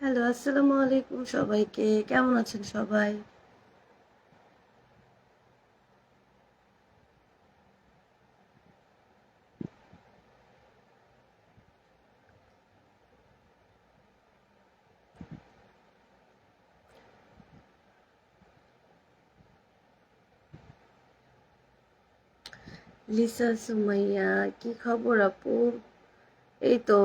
Hello, আসসালামু আলাইকুম সবাইকে। কেমন আছেন সবাই? লিসা সুমাইয়া, কি খবর আপু? এই তো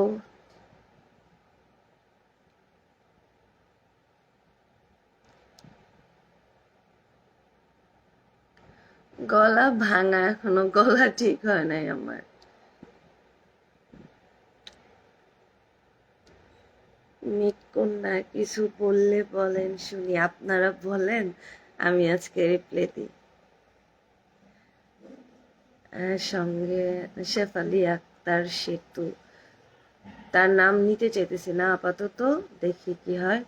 গলা ভাঙা, এখনো গলা ঠিক হয় নাই আমার। মিটকন্যা, কিছু বললে বলেন শুনি, আপনারা বলেন, আমি আজকে রিপ্লাই দিই। সঙ্গে শেফালি আক্তার সেতু, তার নাম নিতে চাইতেছি না আপাতত, দেখি কি হয়।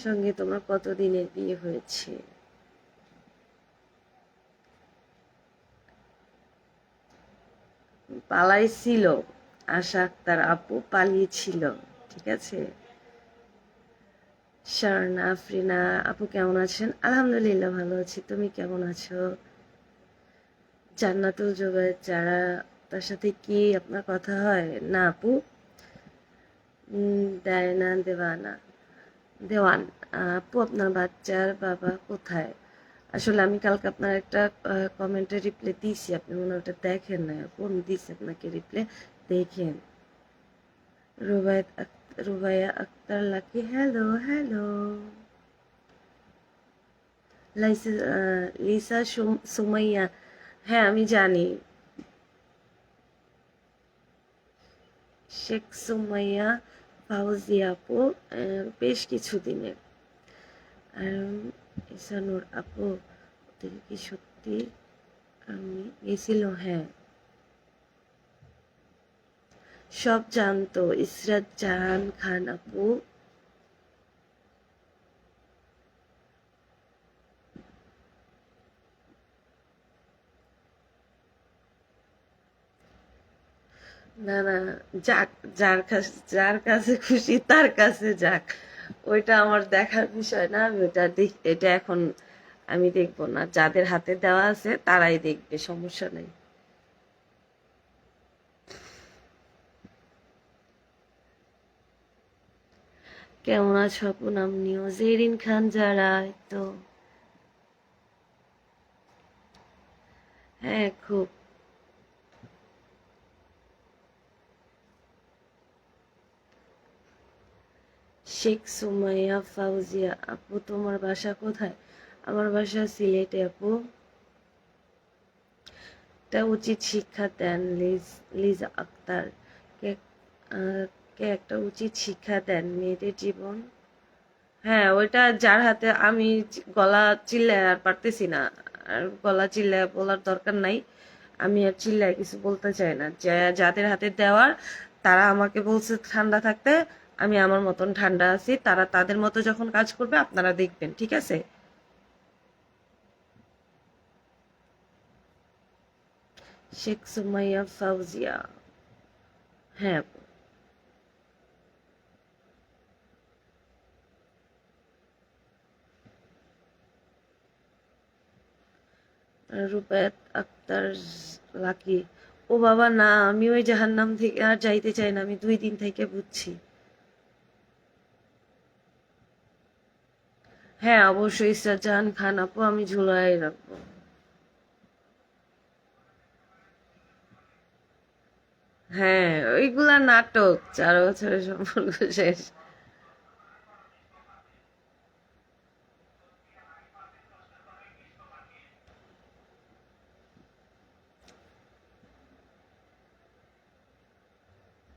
সঙ্গে তোমার কতদিনের বিয়ে হয়েছে? পালাইছিল, আশা আক্তার আপু পালিয়েছিল। ঠিক আছে। শারনা আফরিনা আপু কেমন আছেন? আলহামদুলিল্লাহ ভালো আছি, তুমি কেমন আছো? জান্নাতুল জোবায়ের যারা, তার সাথে কি আপনার কথা হয় না আপু? ডায়না দেওয়ানা দেওয়ান, আপু আপনার বাচ্চার বাবা কোথায়? আসলে আমি কালকে আপনার একটা কমেন্টে রিপ্লাই দিয়েছি, আপনি মনে হয় ওটা দেখেন না। কোন দিয়েছি আপনাকে রিপ্লাই? দেখেন। Rubaiya Akter Lucky, hello hello. লিসা সুমাইয়া, হ্যাঁ আমি জানি। শেখ সুমাইয়া ফাউজিয়া আপু, বেশ কিছুদিনের। আর ইসানুর আপু, ওদের কি সত্যি আমি গেছিল? হ্যাঁ, সব জানতো ইসরাত জাহান খান আপু। না না, যাক, যার কাছে খুশি তার কাছে যাক। ওইটা আমার দেখার বিষয় না, আমি ওটা এটা এখন আমি দেখবো না। যাদের হাতে দেওয়া আছে তারাই দেখবে, সমস্যা নেই। কেমন আছো আপু? নাম নিও জেরিন খান যারা, এই তো। হ্যাঁ খুব। শেখ সুমাইয়া ফাউজিয়া আপু, তোমার বাসা কোথায়? আমার বাসা সিলেটে আপু। একটা উচিত শিক্ষা দেন লিজা আক্তার। কে কে একটা উচিত শিক্ষা দেন মেয়েদের জীবন। হ্যাঁ, ওইটা যার হাতে আমি গলা চিল্লায় আর পারতেছি না। আর গলা চিল্লায় বলার দরকার নাই। আমি আর চিল্লায় কিছু বলতে চাই না। যাদের হাতে দেওয়ার, তারা আমাকে বলছে ঠান্ডা থাকতে। আমি আমার মতন ঠান্ডা আছি, তারা তাদের মতো যখন কাজ করবে আপনারা দেখবেন, ঠিক আছে? শেখ সুমাইয়া ফাউজিয়া, হ্যাঁ আপু। রুবায়াত আক্তার লাকি, ও বাবা না, আমি ওই জাহান্নাম থেকে আর যাইতে চাই না, আমি 2 দিন থেকে বুঝছি। হ্যাঁ অবশ্যই ইসরাত খান আপু, আমি ঝুলাই রাখবো। হ্যাঁ, ওইগুলা নাটক, 4 বছরের সম্পর্ক শেষ।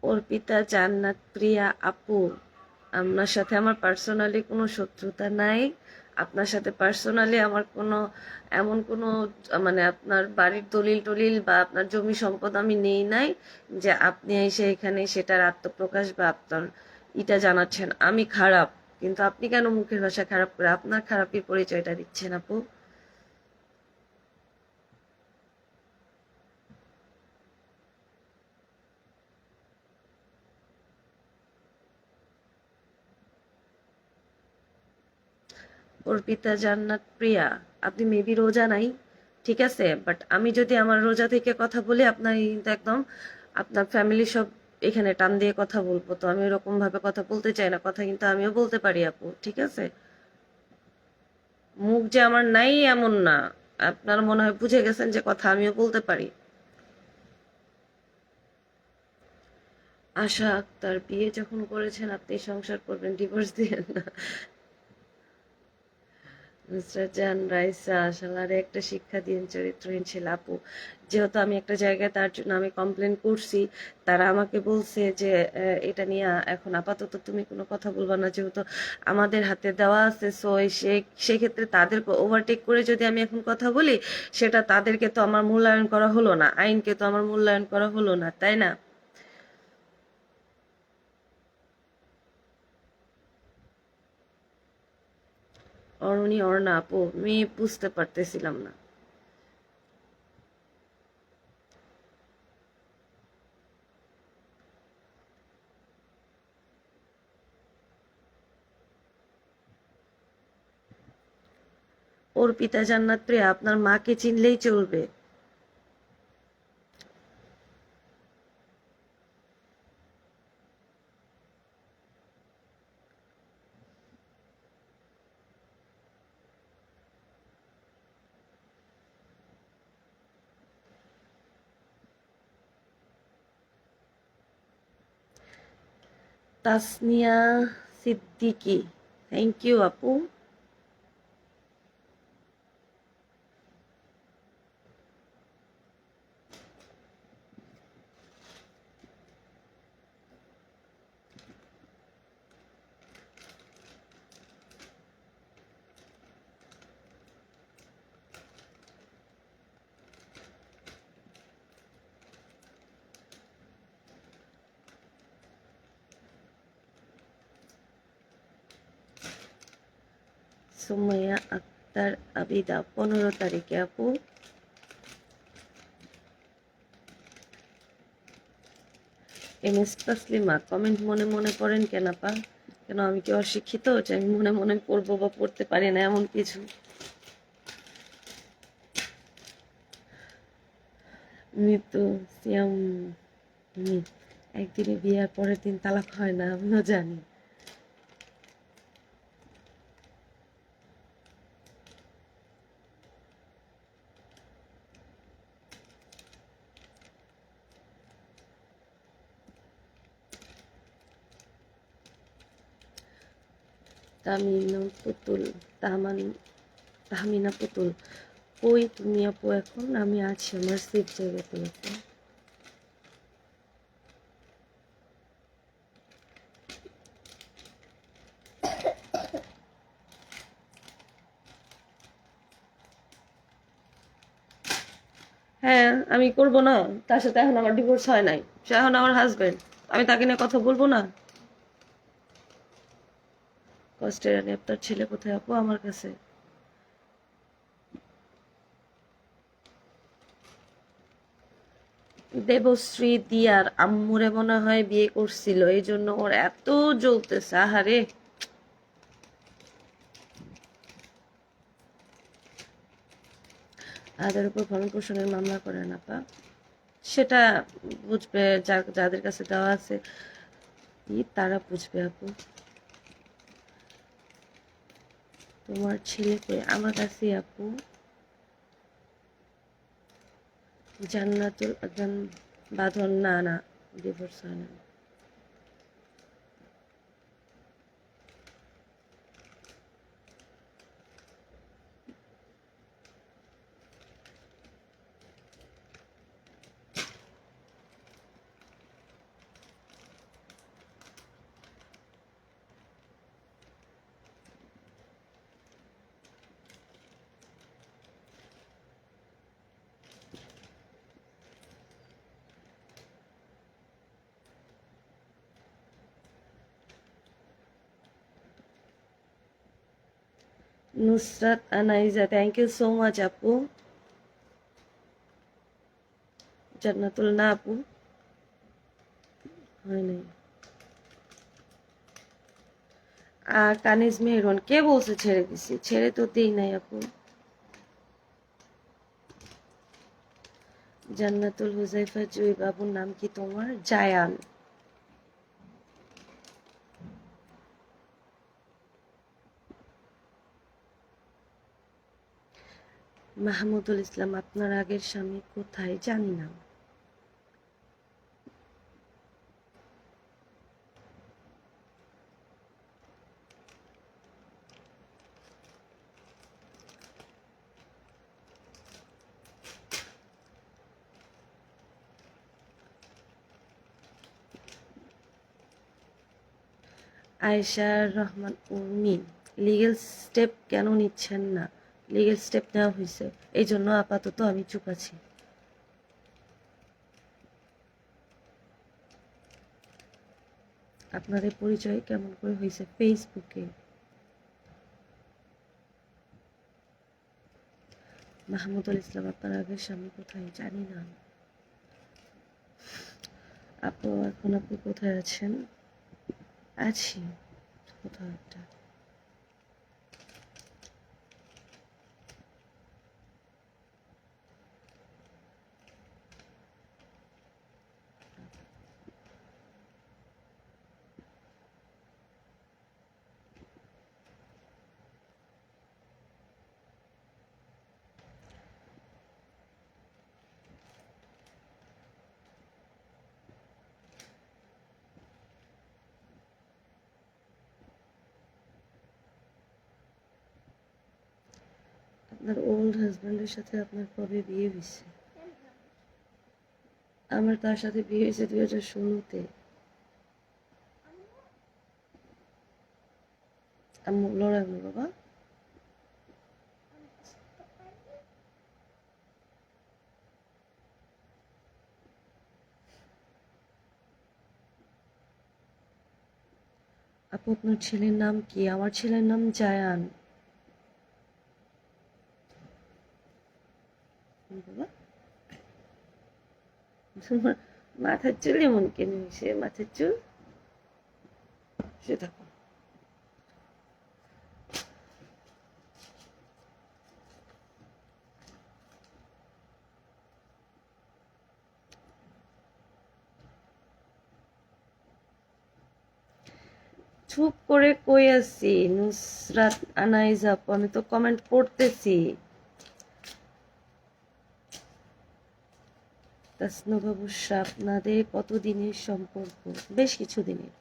অর্পিতা জান্নাত প্রিয়া আপু, আপনার সাথে আমার পার্সোনালি কোনো শত্রুতা নাই। আপনার সাথে পার্সোনালি আমার কোনো এমন কোনো মানে আপনার বাড়ির দলিল টলিল বা আপনার জমি সম্পদ আমি নেই নাই যে আপনি এসে এখানে সেটার আত্মপ্রকাশ বা আপনার ইটা জানাচ্ছেন আমি খারাপ। কিন্তু আপনি কেন মুখের ভাষা খারাপ করে আপনার খারাপই পরিচয়টা দিচ্ছেন আপু? অর্পিতা জান্নাত প্রিয়া, আপনি মেবি রোজা নাই, ঠিক আছে, বাট আমি যদি আমার রোজা থেকে কথা বলি আপনার কিন্তু একদম আপনার ফ্যামিলি সব এখানে টান দিয়ে কথা বলবো, তো আমি এরকম ভাবে কথা বলতে চাই না, কথা কিন্তু আমিও বলতে পারি আপু, ঠিক আছে। মুখ যে আমার নাই এমন না, আপনারা মনে হয় বুঝে গেছেন যে কথা আমিও বলতে পারি। আশা আক্তার, বিয়ে যখন করেছেন আপনি সংসার করবেন, ডিভোর্স দিয়েন না। নুসরাত জাহান রাইসা, শালারে একটা শিক্ষা দিন, চরিত্রহীন ছিল আপু। যেহেতু আমি একটা জায়গায় তার জন্য আমি কমপ্লেন করছি, তারা আমাকে বলছে যে এটা নিয়ে এখন আপাতত তুমি কোনো কথা বলবা না, যেহেতু আমাদের হাতে দেওয়া আছে, সো সেক্ষেত্রে তাদেরকে ওভারটেক করে যদি আমি এখন কথা বলি, সেটা তাদেরকে তো আমার মূল্যায়ন করা হলো না, আইনকে তো আমার মূল্যায়ন করা হলো না, তাই না? অরুণী অর্ণা আপু, আমি বুঝতে পারতেছিলাম না। অর্পিতা জান্নাত প্রিয়া, আপনার মাকে চিনলেই চলবে। তাসনিয়া সিদ্দিকী, থ্যাংক ইউ আপু। সুমাইয়া আক্তার আবিদা, 15 তারিখে আপু। এম এস তাসলিমা, কমেন্ট মনে মনে পড়েন কেন আপা? কেন আমি কি অশিক্ষিত যে আমি মনে মনে পড়বো বা পড়তে পারি না এমন কিছু? মৃত্যু সিয়াম, একদিনে বিয়ার পরের দিন তালাক হয় না, আমিও জানি। তামিনা পুতুল, তাহমান তাহমিনা পুতুল, কই তুমি আপু এখন? আমি আছি আমার সেফ জায়গাতে আপু। হ্যাঁ, আমি করব না? তার সাথে এখন আমার ডিভোর্স হয় নাই, সে এখন আমার হাজবেন্ড, আমি তাকে নিয়ে কথা বলবো না? কষ্টের রানী, আপনার ছেলে কোথায় আপু? আমার কাছে। দেবশ্রী দিয়ার, আম্মুরে মনে হয় বিয়ে করছিল, এই জন্য ওর এত জ্বলতেছে, আহারে। তাদের উপর ভরণ পোষণের মামলা করেন আপা, সেটা বুঝবে যাদের কাছে দেওয়া আছে, তারা বুঝবে আপু। তোমার ছেলে কই? আমার কাছে আপু। জান্নাতুল আদনান বাঁধন, না না, ডিভোর্স হয় না। Nusrat Anaiza, thank you so much আপু। জান্নাতুল না আপু, হয় নাই। আর কানিজ মেহরুন কে বলছে ছেড়ে দিছি? ছেড়ে তো দেই নাই আপু। জান্নাতুল হুজাইফা জুই বাবুর নাম কি তোমার? জায়ান। মাহমুদুল ইসলাম আপনার আগের স্বামী কোথায়? জানি না। আয়েশা রহমান উর্মি, লিগেল স্টেপ কেন নিচ্ছেন না? লিগেল স্টেপ নেওয়া হয়েছে, এই জন্য আপাতত আমি চুপ আছি। আপনাদের পরিচয় কেমন করে হয়েছে? ফেসবুকে। মাহমুদুল ইসলাম আপনার আগের স্বামী কোথায়? জানি না আপু। এখন আপনি কোথায় আছেন? আছি কোথাও একটা। আপনার ওল্ড হাজব্যান্ডের সাথে আপনার কবে বিয়ে হয়েছে? আমার তার সাথে বিয়ে হয়েছে 2016-তে। আম্মু লড়াই বাবা। আপু আপনার ছেলের নাম কি? আমার ছেলের নাম জায়ান। বাবা তোমার মাথার চুল এমন কেন হয়েছে? মাথার চুল সে থাকো। চুপ করে কই আছি নুসরাত আনাইজ আপু? আমি তো কমেন্ট পড়তেছি। তাসনু বাবু আপনাদের কত দিনের সম্পর্ক? বেশ কিছু দিনের।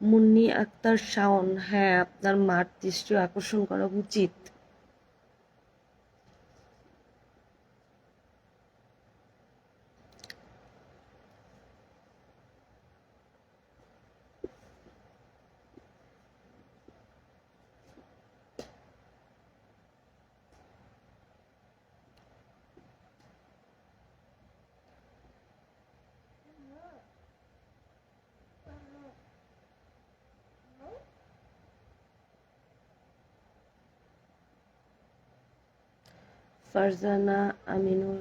মুন্নি আক্তার শাওন, হ্যাঁ আপনার মার দৃষ্টি আকর্ষণ করা উচিত। ফারজানা আমিনুল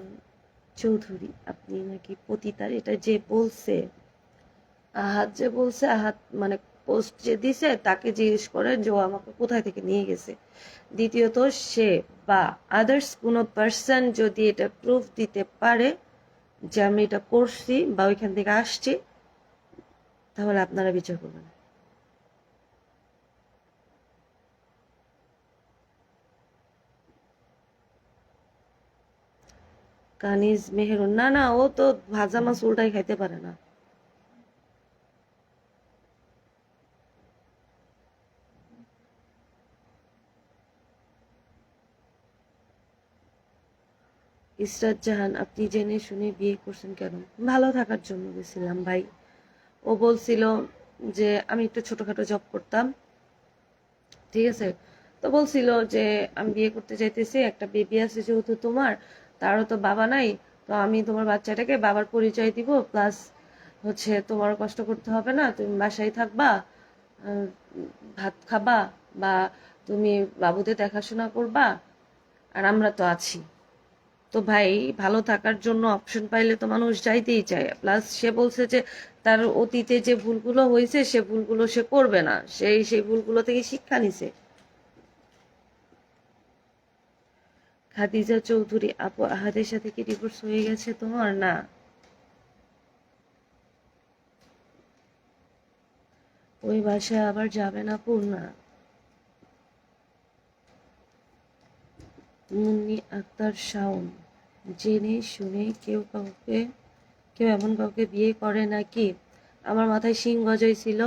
চৌধুরী, আপনি নাকি পতিতার? এটা যে বলছে আহাত, যে বলছে আহাত মানে পোস্ট যে দিছে তাকে জিজ্ঞেস করে যে ও আমাকে কোথায় থেকে নিয়ে গেছে। দ্বিতীয়ত সে বা আদার্স কোনো পার্সন যদি এটা প্রুফ দিতে পারে যে আমি এটা করছি বা ওইখান থেকে আসছি, তাহলে আপনারা বিচার করবেন। কানিজ মেহেরুন, না না, ও তো ভাজা মাছ উল্টাই খাইতে পারে না। ইসরাত জাহান, আপনি জেনে শুনে বিয়ে করছেন কেন? ভালো থাকার জন্য গেছিলাম ভাই। ও বলছিল যে আমি একটু ছোটখাটো জব করতাম, ঠিক আছে, তো বলছিল যে আমি বিয়ে করতে চাইতেছি, একটা বেবি আছে যেহেতু তোমার, তারও তো বাবা নাই, তো আমি তোমার বাচ্চাটাকে বাবার পরিচয় দিব, প্লাস হচ্ছে তোমার কষ্ট করতে হবে না, তুমি বাসায় থাকবা, আহ, ভাত খাবা, বা তুমি বাবুদের দেখাশোনা করবা, আর আমরা তো আছি। তো ভাই, ভালো থাকার জন্য অপশন পাইলে তো মানুষ যাইতেই চায়। প্লাস সে বলছে যে তার অতীতে যে ভুলগুলো হয়েছে সে ভুলগুলো সে করবে না, সেই ভুলগুলো থেকে শিক্ষা নিছে। খাদিজা চৌধুরী আপু, আহাদের সাথে কি ডিভোর্স হয়ে গেছে তোমার? না। ওই বাসায় আবার যাবে না আপু? না। মুন্নি আক্তার শাওন, জেনে শুনে কেউ এমন কাউকে বিয়ে করে নাকি? আমার মাথায় শিং গজাইছিল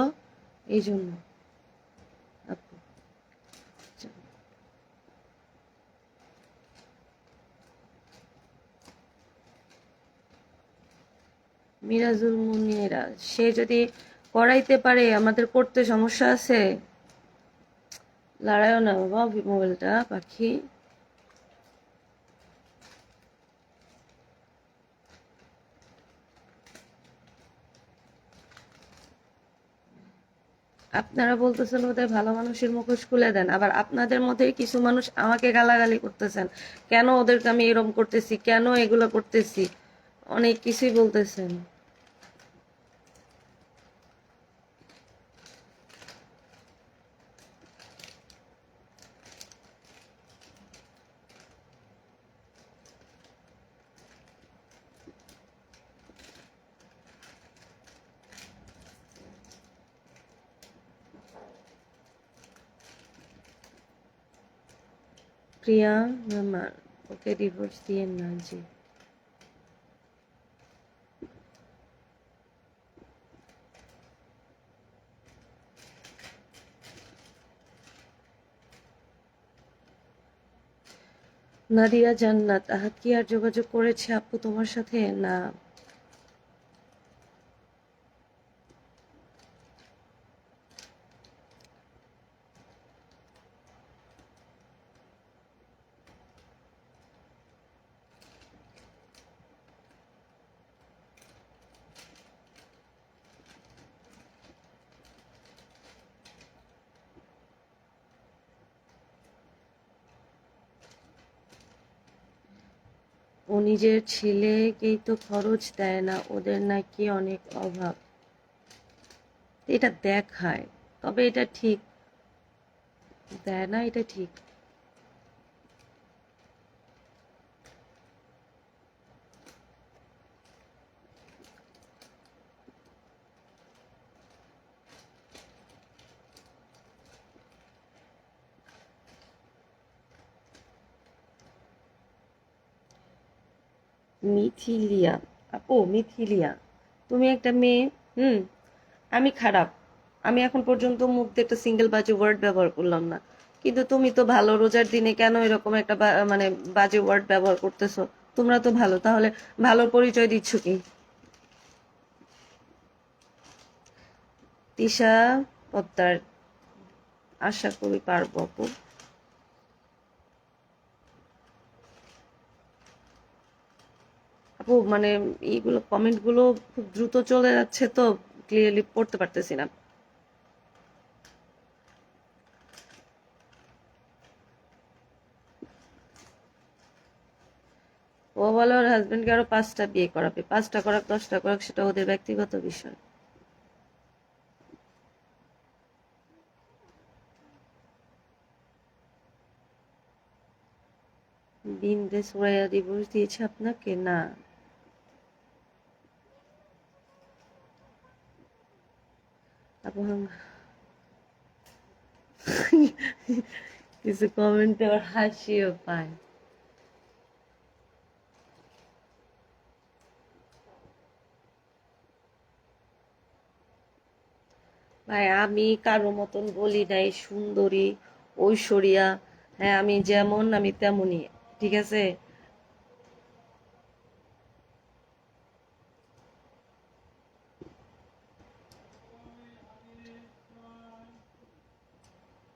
এই জন্য আপু। মিরাজুল মুনিরা, সে যদি করাইতে পারে আমাদের করতে সমস্যা আছে? লড়াইও না বাবা মোবাইলটা পাখি। আপনারা বলতেছেন বোধহয় ভালো মানুষের মুখোশ খুলে দেন, আবার আপনাদের মধ্যে কিছু মানুষ আমাকে গালাগালি করতেছেন, কেন ওদেরকে আমি এরম করতেছি, কেন এগুলো করতেছি, অনেক কিছুই বলতেছেন। প্রিয়া মেহমান, ওকে ডিভোর্স দিয়েন না জি। নাদিয়া জান্নাত, আহাত কি আর যোগাযোগ করেছে আপু তোমার সাথে? না। ও নিজের ছেলেকেই তো খরচ দেয় না, ওদের নাকি অনেক অভাব। এটা দেখায়, তবে এটা ঠিক দেয় না, এটা ঠিক। মিথিলিয়া আপু, মিথিলিয়া, তুমি একটা মেয়ে, হুম, আমি খারাপ, আমি এখন পর্যন্ত মুখ দিয়ে একটা সিঙ্গেল বাজে ওয়ার্ড ব্যবহার করলাম না, কিন্তু তুমি তো ভালো, রোজার দিনে কেন এরকম একটা মানে বাজে ওয়ার্ড ব্যবহার করতেছো? তোমরা তো ভালো, তাহলে ভালো পরিচয় দিচ্ছ কি? তিশা পদ্মার, আশা করি পারবো আপু। আপু মানে এইগুলো কমেন্ট গুলো খুব দ্রুত চলে যাচ্ছে তো ক্লিয়ারলি পড়তে পারতেছি না। ও বলে ওর হাজবেন্ডকে আরো 5টা বিয়ে করাবে, 5টা করাক 10টা করাক সেটা ওদের ব্যক্তিগত বিষয়। বিন্দে সুরাইয়া ডিভোর্স দিয়েছে আপনাকে? না। আপু কিছু কমেন্টে আবার হাসিও পায়। ভাই আমি কারো মতন বলি নাই সুন্দরী, ঐশ্বরিয়া, হ্যাঁ আমি যেমন আমি তেমনই, ঠিক আছে।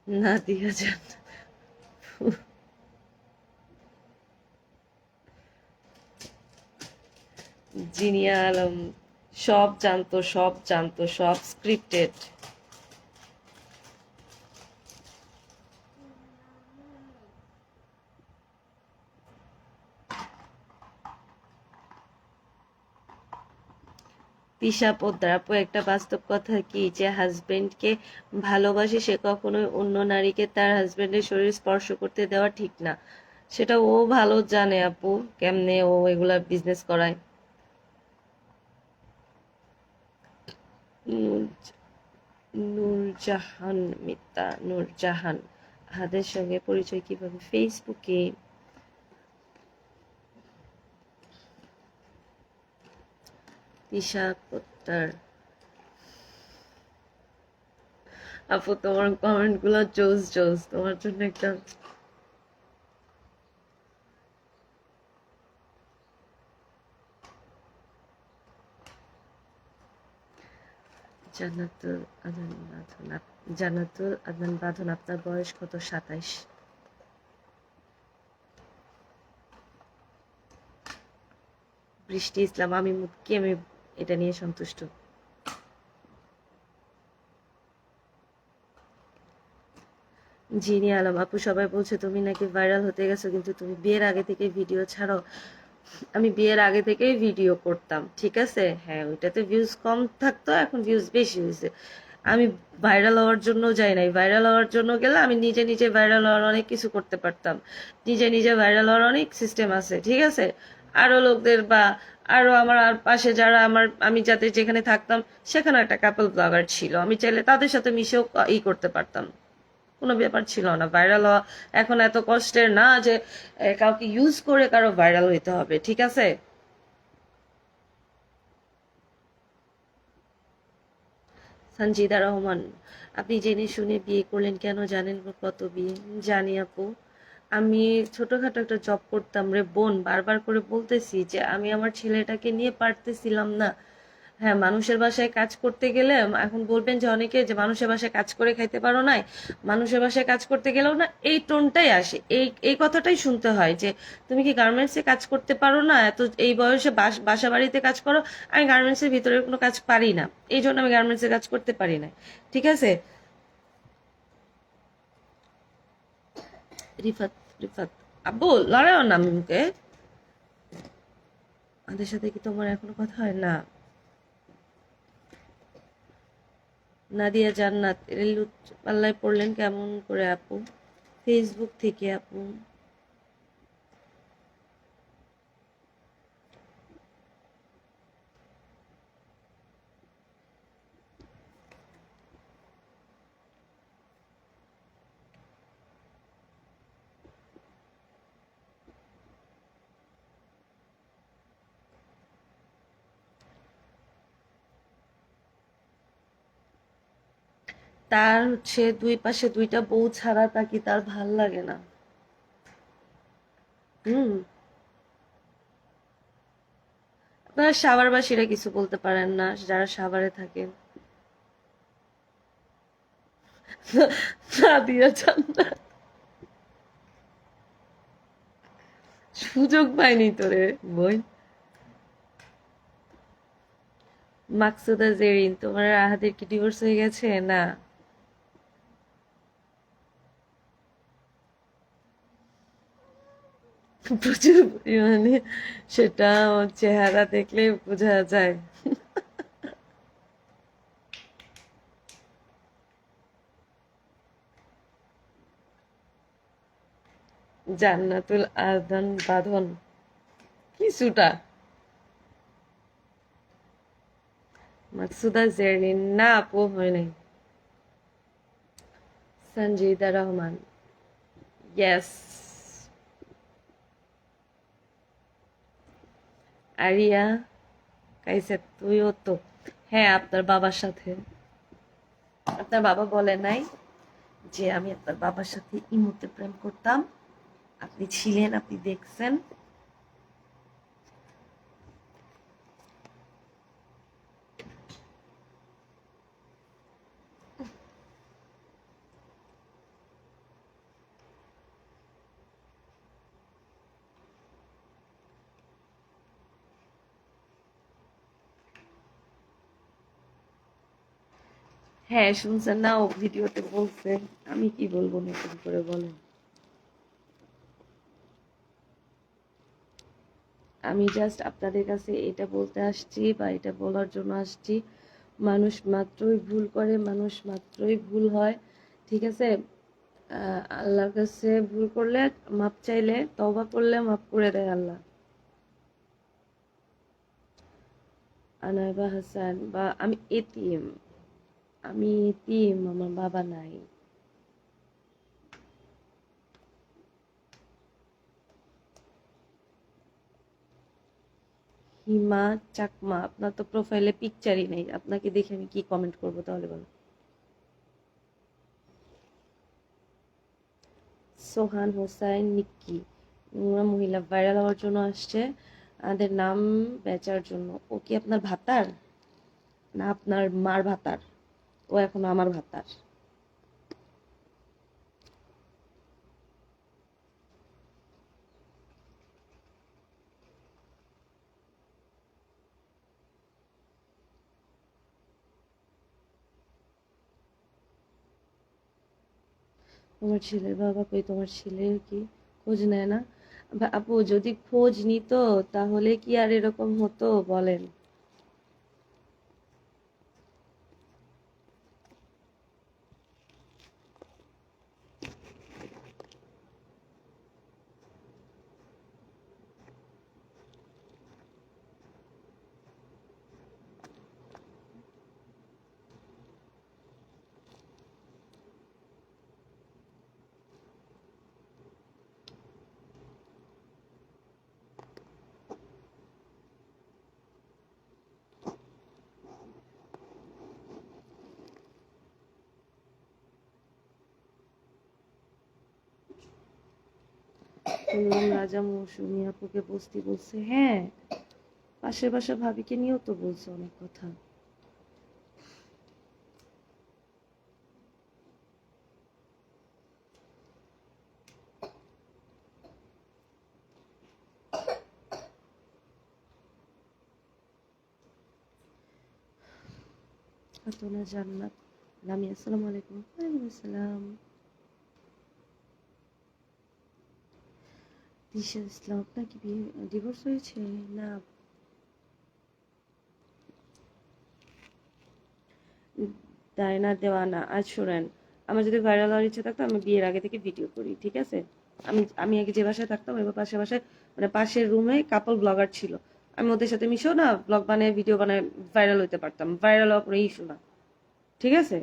না দিয়া যান। জিনিয়া আলম, সব জানতো, সব জানতো, সব স্ক্রিপ্টেড। তিশা পোদ্দার আপু, একটা বাস্তব কথা কি যে হাজবেন্ডকে ভালোবাসে সে কখনোই অন্য নারীকে তার হাজবেন্ডের শরীর স্পর্শ করতে দেওয়া ঠিক না। সেটা ও ভালো জানে আপু, কেমনে ও এগুলা বিজনেস করায়। নূর- নূরজাহান মিতা, নূরজাহান আহাদের সঙ্গে পরিচয় কিভাবে? ফেসবুকে। তিশা পোদ্দার আপু, তোমার কমেন্ট গুলো জোস জোস, তোমার জন্য একটা জান্নাতুল আদনান বাঁধন। জান্নাতুল আদনান বাঁধন, আপনার বয়স কত? 27। বৃষ্টি ইসলাম, আমি মুক্তি, আমি এটা নিয়ে সন্তুষ্ট। জিনি আলম আপু, সবাই বলছে তুমি নাকি ভাইরাল হতে গেছো, কিন্তু তুমি বিয়ের আগে থেকে ভিডিও ছাড়ো। আমি বিয়ের আগে থেকেই ভিডিও করতাম, ঠিক আছে। হ্যাঁ, ওইটাতে ভিউজ কম থাকতো, এখন ভিউজ বেশি হয়েছে। আমি ভাইরাল হওয়ার জন্য যাই নাই, ভাইরাল হওয়ার জন্য গেলে আমি নিজে নিজে ভাইরাল হওয়ার অনেক কিছু করতে পারতাম। নিজে নিজে ভাইরাল হওয়ার অনেক সিস্টেম আছে, ঠিক আছে। আরো লোকদের বা আরো আমার আর পাশে যারা আমি যাতে যেখানে থাকতাম সেখানে একটা কাপল ব্লগার ছিল, আমি চাইলে তাদের সাথে মিশেও করতে পারতাম। কোনো ব্যাপার ছিল না ভাইরাল হওয়া। এখন এত কষ্টের না যে কাউকে ইউজ করে কারো ভাইরাল হইতে হবে, ঠিক আছে। সঞ্জিদা রহমান, আপনি জেনে শুনে বিয়ে করলেন কেন? জানেন কত বিয়ে? জানি আপু। আমি ছোটখাটো একটা জব করতাম রে বোন, বারবার করে বলতেছি যে আমি আমার ছেলেটাকে নিয়ে পারতেছিলাম না। হ্যাঁ, মানুষের বাসায় কাজ করতে গেলে এখন বলবেন যে অনেকে যে মানুষের বাসায় কাজ করে খাইতে পারো নাই, মানুষের বাসায় কাজ করতে গেলেও না এই টোনটাই আসে, এই কথাটাই শুনতে হয় যে তুমি কি গার্মেন্টসে কাজ করতে পারো না, এত এই বয়সে বাসা বাড়িতে কাজ করো। আমি গার্মেন্টসের ভিতরে কোনো কাজ পারি না, এই জন্য আমি গার্মেন্টসে কাজ করতে পারি না, ঠিক আছে। রিফাত, রিফাত আব্বু লড়াইও না মুখে। আমাদের সাথে কি তোমার এখনো কথা হয় না? নাদিয়া জান্নাত, রেলুৎ পাল্লায় পড়লেন কেমন করে আপু? ফেসবুক থেকে আপু। তার হচ্ছে দুই পাশে দুইটা বউ ছাড়া তাকে তার ভাল লাগে না। হুম। আপনারা সাভারবাসীরা কিছু বলতে পারেন না, যারা সাভারে থাকেন। নাদিয়া জান্নাত, সুযোগ পাইনি তোরে বই। মাকসুদা জেরিন, তোমার আর আহাদের কি ডিভোর্স হয়ে গেছে? না। প্রচুর পরিমাণে, সেটা ওর চেহারা দেখলে বোঝা যায়। জান্নাতুল আদনান বাঁধন, কিছুটা। মাকসুদা জেরিন, না আপু হয় নাই। সঞ্জিদা রহমান, ইয়েস। আরিয়া কাইসে, তুইও তো। হ্যাঁ, আপনার বাবার সাথে। আপনার বাবা বলে নাই যে আমি আপনার বাবার সাথে ইমুতে প্রেম করতাম? আপনি ছিলেন, আপনি দেখছেন। হ্যাঁ, শুনছেন না, ও ভিডিওতে বলছে। আমি কি বলবো নতুন করে বলেন? আমি জাস্ট আপনাদের কাছে এটা বলতে আসছি বা এটা বলার জন্য আসছি, মানুষ মাত্রই ভুল করে, মানুষ মাত্রই ভুল হয়, ঠিক আছে? আল্লাহর কাছে ভুল করলে মাপ চাইলে, তওবা করলে মাপ করে দেয় আল্লাহ। আনাইবা হাসান, বা আমি এতিম, আমি এতিম, আমার বাবা নাই। হিমা চাকমা, আপনার তো প্রোফাইলে পিকচারই নেই, আপনাকে দেখে আমি কি কমেন্ট করবো তাহলে বলো? সোহান হোসাইন নিক্কি, নোংরা মহিলা ভাইরাল হওয়ার জন্য আসছে, আমাদের নাম বেচার জন্য। ও কি আপনার ভাতার না আপনার মার ভাতার? ও এখন আমার ভাতার। তোমার ছেলের বাবা কই? তোমার ছেলের কি খোঁজ নেয় না? আপু যদি খোঁজ নিত তাহলে কি আর এরকম হতো বলেন? শুনলাম রাজা মৌসুমী আপুকে বস্তি বলছে। হ্যাঁ, পাশের বাসার ভাবিকে নিয়েও তো বলছে অনেক কথা। খাতুনা জান্নাত লামি, আসসালামু আলাইকুম। ওয়ালাইকুম আসসালাম। দিশা ইসলাম, আপনার কি বিয়ে ডিভোর্স হয়েছে? না, ডায়না দেওয়ানা। আজ শোনেন, আমার যদি ভাইরাল হওয়ার ইচ্ছে থাকতো আমি বিয়ের আগে থেকে ভিডিও করি, ঠিক আছে? আমি আমি আগে যে বাসায় থাকতাম এবার পাশের বাসায়, মানে পাশের রুমে কাপল ব্লগার ছিল, আমি ওদের সাথে মিশেও না ব্লগ বানায় ভিডিও বানায় ভাইরাল হইতে পারতাম। ভাইরাল হওয়ার কোনো ইস্যু না, ঠিক আছে?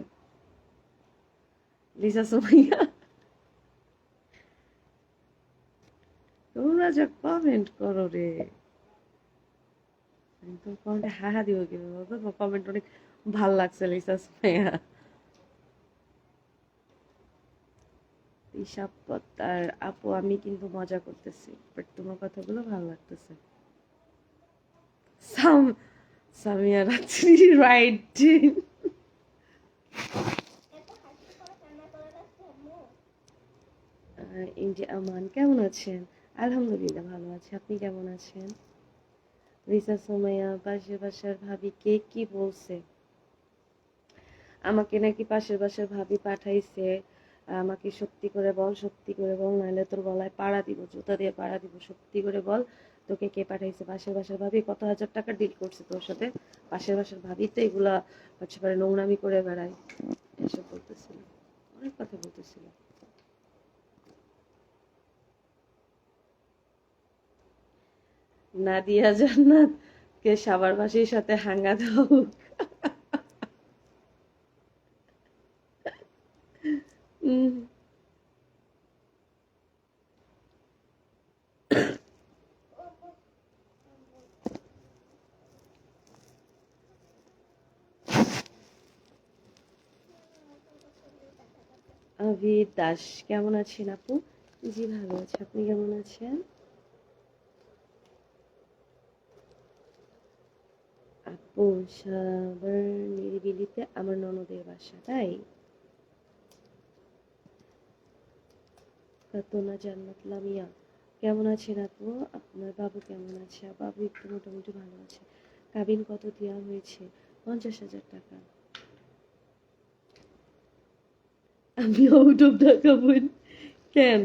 লিসা সুমাইয়া, তোমরা যা কমেন্ট করো রে, আমি তো কমেন্টে হা হা দিব কি বলতো? তোমার কমেন্ট অনেক ভাল লাগছে লিসা সুমাইয়া। ঈশা পত্তার আপু, আমি কিন্তু মজা করতেছি, বাট তোমার কথাগুলো ভালো লাগতেছে। সাম সামিয়া রাত্রি রাইট। ইন্ডিয়া আমান, কেমন আছেন? আলহামদুলিল্লাহ ভালো আছে, আপনি কেমন আছেন? রিসা সোমাইয়া, পাশের বাসার ভাবি কে কি বলছে? আমাকে নাকি পাশের বাসার ভাবি পাঠাইছে, আমাকে সত্যি করে বল, সত্যি করে বল, নাহলে তোর গলায় পাড়া দিব, জুতা দিয়ে পাড়া দিব, সত্যি করে বল তোকে কে পাঠাইছে? পাশের বাসার ভাবি কত হাজার টাকা ডিল করছে তোর সাথে? পাশের বাসার ভাবি তো এগুলা হচ্ছে পারে নোংরামি করে বেড়ায়, এসব বলতেছিল, অনেক কথা বলতেছিল। নাদিয়া জান্নাত কে সাবার বাসির সাথে হাঙ্গা দাও। আভি দাস, কেমন আছেন আপু? জি ভালো আছে, আপনি কেমন আছেন? আপু, সাভার নিরিবিলিতে আমার ননদের বাসা, তাই? কাতনা জান্নাত লামিয়া, কেমন আছেন আপু? আপনার বাবু কেমন আছে? বাবু একটু মোটামুটি ভালো আছে। কাবিন কত দেওয়া হয়েছে? 50,000 টাকা। আমি আউট অফ ঢাকা বোন। কেন?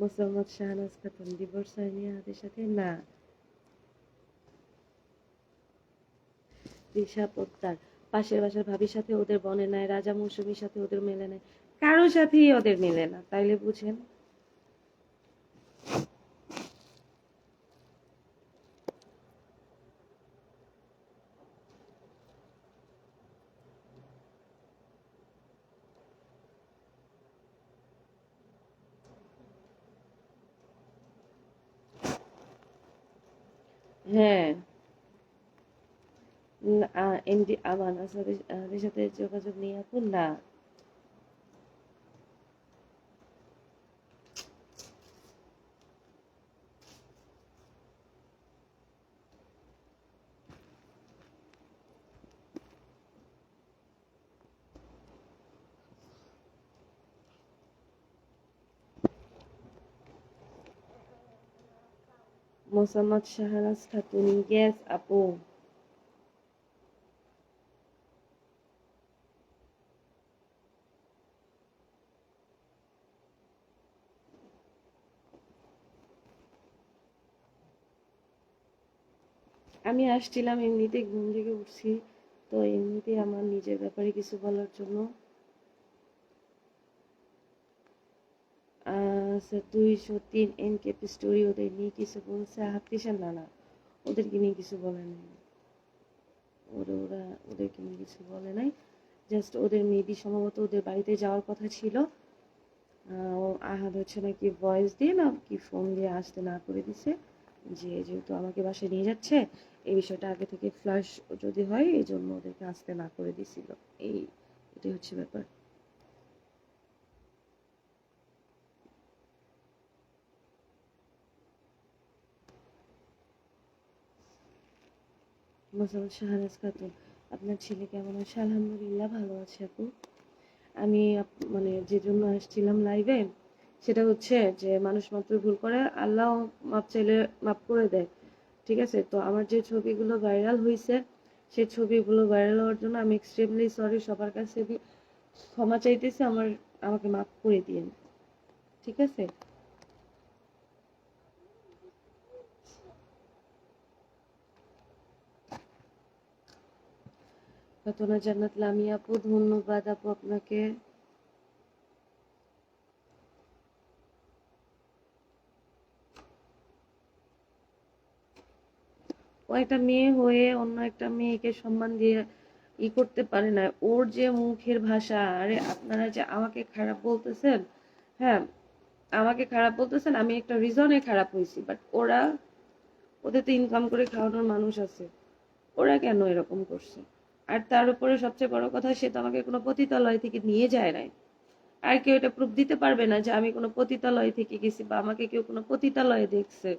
মোসাম্মদ শাহনাজ খাতুন, ডিভোর্স হয়নি আহাদের সাথে? না। দিশা পোদ্দার, পাশের বাসার ভাবির সাথে ওদের বনে নাই, রাজা মৌসুমীর সাথে ওদের মেলে নাই, কারোর সাথেই ওদের মেলে না, তাইলে বুঝেন। হ্যাঁ, এমডি আমান আসাদের সাথে যোগাযোগ নিয়ে আপু? না। মোসাম্মদ শাহনাজ খাতুন, ইয়েস আপু। আমি আসছিলাম এমনিতে, ঘুম থেকে উঠছি, তো এমনিতে আমার নিজের ব্যাপারে কিছু বলার জন্য। 203 এনকেপ স্টোরি, ওদের নিয়ে কিছু বলছে হাফতিসার? না না, ওদেরকে নিয়ে কিছু বলে নাই। ওরা ওদেরকে নিয়ে কিছু বলে নাই, জাস্ট ওদের মেবি সম্ভবত ওদের বাড়িতে যাওয়ার কথা ছিল। আহাদ হচ্ছে নাকি ভয়েস দিয়ে না কি ফোন দিয়ে আসতে না করে দিছে, যে যেহেতু আমাকে বাসায় নিয়ে যাচ্ছে, এই বিষয়টা আগে থেকে ফ্ল্যাশ যদি হয় এই জন্য ওদেরকে আসতে না করে দিছিল। এই এটাই হচ্ছে ব্যাপার। মোসাম্মদ শাহনাজ খাতুন, আপনার ছেলে কেমন আছে? আলহামদুলিল্লাহ ভালো আছে আপু। আমি মানে যে জন্য আসছিলাম লাইভে, সেটা হচ্ছে যে মানুষ মাত্র ভুল করে, আল্লাহ মাপ চাইলে মাপ করে দেয়। ঠিক আছে, তো আমার যে ছবিগুলো ভাইরাল হয়েছে, সেই ছবিগুলো ভাইরাল হওয়ার জন্য আমি এক্সট্রিমলি সরি, সবার কাছে ক্ষমা চাইতেছি, আমাকে মাফ করে দিয়েন। ঠিক আছে। ফাতেমা জান্নাত লামিয়া আপু, ধন্যবাদ আপু আপনাকে। ও একটা মেয়ে হয়ে অন্য একটা মেয়েকে সম্মান দিয়ে করতে পারে না। ওর যে মুখের ভাষা, আরে আপনারা যে আমাকে খারাপ বলতেছেন, হ্যাঁ আমাকে খারাপ বলতেছেন, আমি একটা রিজনে খারাপ হয়েছি, বাট ওদের তো ইনকাম করে খাওয়ানোর মানুষ আছে, ওরা কেন এরকম করছে? আর তার উপরে সবচেয়ে বড় কথা, সে তো আমাকে কোনো পতিতালয় থেকে নিয়ে যায় নাই। আর কেউ এটা প্রুফ দিতে পারবে না যে আমি কোনো পতিতালয় থেকে গেছি বা আমাকে কেউ কোনো পতিতালয়ে দেখছে।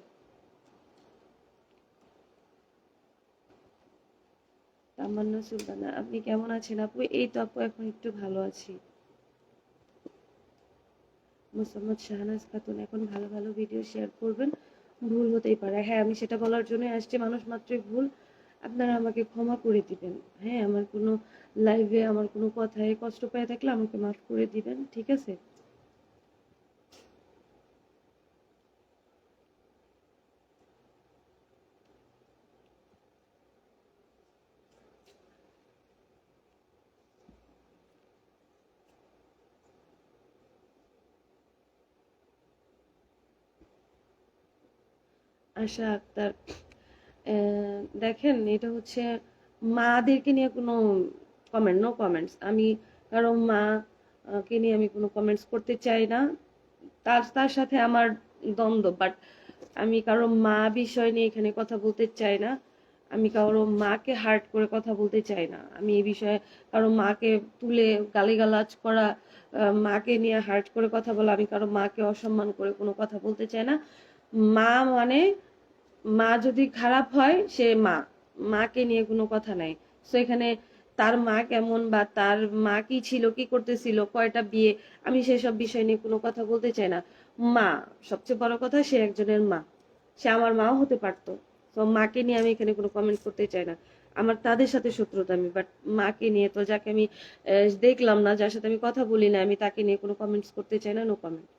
তামান্না সুলতানা, আপনি কেমন আছেন আপু? এই তো আপু এখন একটু ভালো আছি। মোসাম্মদ শাহনাজ খাতুন, এখন ভালো ভালো ভিডিও শেয়ার করবেন, ভুল হতেই পারে। হ্যাঁ, আমি সেটা বলার জন্যই আসছি, মানুষ মাত্রই ভুল, আপনারা আমাকে ক্ষমা করে দিবেন। হ্যাঁ, আমার কোনো লাইভে আমার কোনো কথায় কষ্ট পেয়ে থাকলে আমাকে মাফ করে দিবেন, ঠিক আছে। আশা আক্তার, দেখেন এটা হচ্ছে মাদেরকে নিয়ে কোনো কমেন্ট, নো কমেন্টস। আমি কারো মা কে নিয়ে আমি কোনো কমেন্টস করতে চাই না, তার তার সাথে আমার দ্বন্দ্ব, বাট আমি কারো মা বিষয় নিয়ে এখানে কথা বলতে চাই না। আমি কারো মাকে হার্ট করে কথা বলতে চাই না। আমি এই বিষয়ে কারো মাকে তুলে গালিগালাজ করা, মাকে নিয়ে হার্ট করে কথা বলা, আমি কারো মাকে অসম্মান করে কোনো কথা বলতে চাই না। মা মানে, মা যদি খারাপ হয় সে মা, মাকে নিয়ে কোনো কথা নাই। সো এখানে তার মা কেমন বা তার মা কি ছিল, কি করতেছিল, কয়টা বিয়ে, আমি সেসব বিষয় নিয়ে কোনো কথা বলতে চাই না। মা, সবচেয়ে বড় কথা সে একজনের মা, সে আমার মাও হতে পারতো। তো মাকে নিয়ে আমি এখানে কোনো কমেন্ট করতে চাই না। আমার তাদের সাথে শত্রুতা আমি, বাট মাকে নিয়ে, তো যাকে আমি দেখলাম না, যার সাথে আমি কথা বলি না, আমি তাকে নিয়ে কোনো কমেন্টস করতে চাই না, নো কমেন্ট।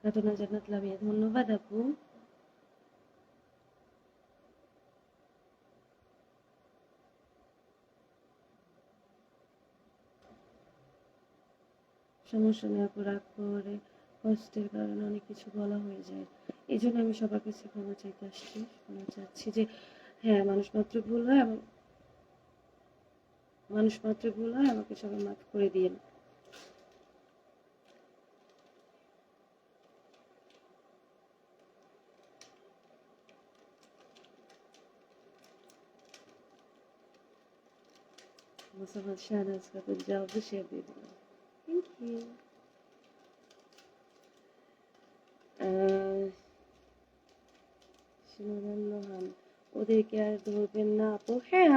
ঘটনা জান্নাত লামিয়া, ধন্যবাদ আপু। সমস্যা নেই আপু, রাগ করে কষ্টের কারণে অনেক কিছু বলা হয়ে যায়। এই জন্য আমি সবার কাছে ক্ষমা চাইতে আসছি, ক্ষমা চাচ্ছি যে হ্যাঁ, মানুষ মাত্র ভুল হয়, আমাকে সবাই মাফ করে দিয়েন। মোসাম্মদ শাহনাজ খাতুন, জবাব শেয়ার দিয়ে দিলাম। Thank you. শিমুল লোহান, ওদেরকে আর ধরবেন না আপু? হ্যাঁ,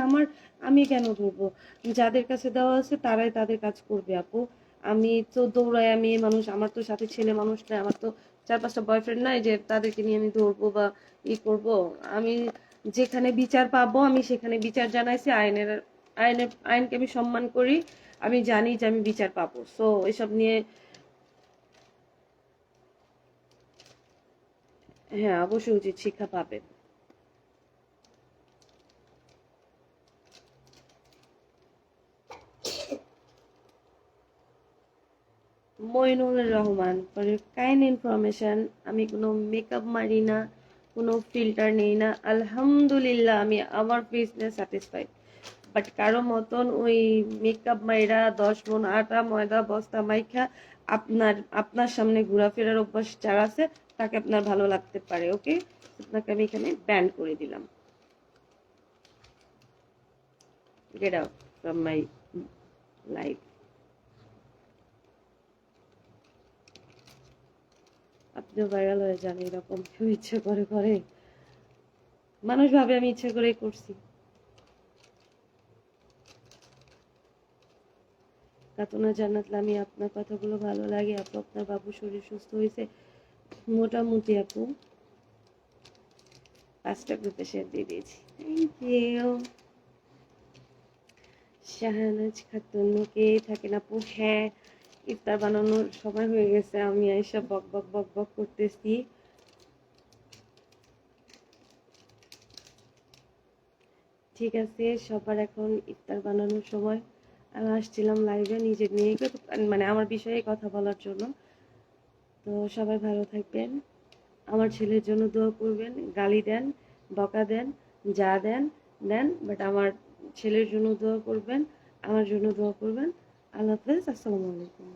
আমি কেন ধরবো? যাদের কাছে দেওয়া আছে তারাই তাদের কাজ করবে আপু। আমি তো দৌড়াই, আমি মানুষ, আমার তো সাথে ছেলে মানুষ নাই, আমার তো 4-5টা বয়ফ্রেন্ড নাই যে তাদেরকে নিয়ে আমি ধরবো বা করব। আমি যেখানে বিচার পাবো আমি সেখানে বিচার জানাইছি। আইনকে আমি সম্মান করি। আমি জানি যে আমি বিচার পাবো, সো এসব নিয়ে হ্যাঁ, অবশ্যই উচিত শিক্ষা পাবেন। Moinul Rahman, for your kind information, আমি কোনো মেকআপ মারি না, কোনো ফিল্টার নেই না, আলহামদুলিল্লাহ আমি আমার ফেস নিয়ে স্যাটিসফাইড। বাট কারো মতন ওই মেকআপ মাইরা 10 মণ আটা ময়দা বস্তা মাইখা আপনার সামনে ঘোরাফেরার অভ্যাস যার আছে তাকে আপনার ভালো লাগতে পারে, ওকে? আপনাকে আমি এখানে ব্যান করে দিলাম। Get out from my life. আপনিও ভাইরাল হয়ে যান, এরকম কেউ ইচ্ছে করে করে? মানুষ ভাবে আমি ইচ্ছে করেই করছি। কাতনা জান্নাত লামি, আপনার কথাগুলো ভালো লাগে আপু। আপনার বাবু শরীর সুস্থ হয়েছে? মোটামুটি আপু, 5টা গ্রুপে শেয়ার দিয়ে দিয়েছি। Thank you. শাহনাজ খাতুন, কে থাকেন আপু? হ্যাঁ, ইফতার বানানোর সময় হয়ে গেছে, আমি এসব বক বক বক বক করতেছি। ঠিক আছে, সবার এখন ইফতার বানানোর সময়। আমি আসছিলাম লাইভে নিজের নিয়ে মানে আমার বিষয়ে কথা বলার জন্য। তো সবাই ভালো থাকবেন, আমার ছেলের জন্য দোয়া করবেন, গালি দেন, বকা দেন, যা দেন দেন, বাট আমার ছেলের জন্য দোয়া করবেন, আমার জন্য দোয়া করবেন। আল্লাহ হাফেজ, আসসালামু আলাইকুম।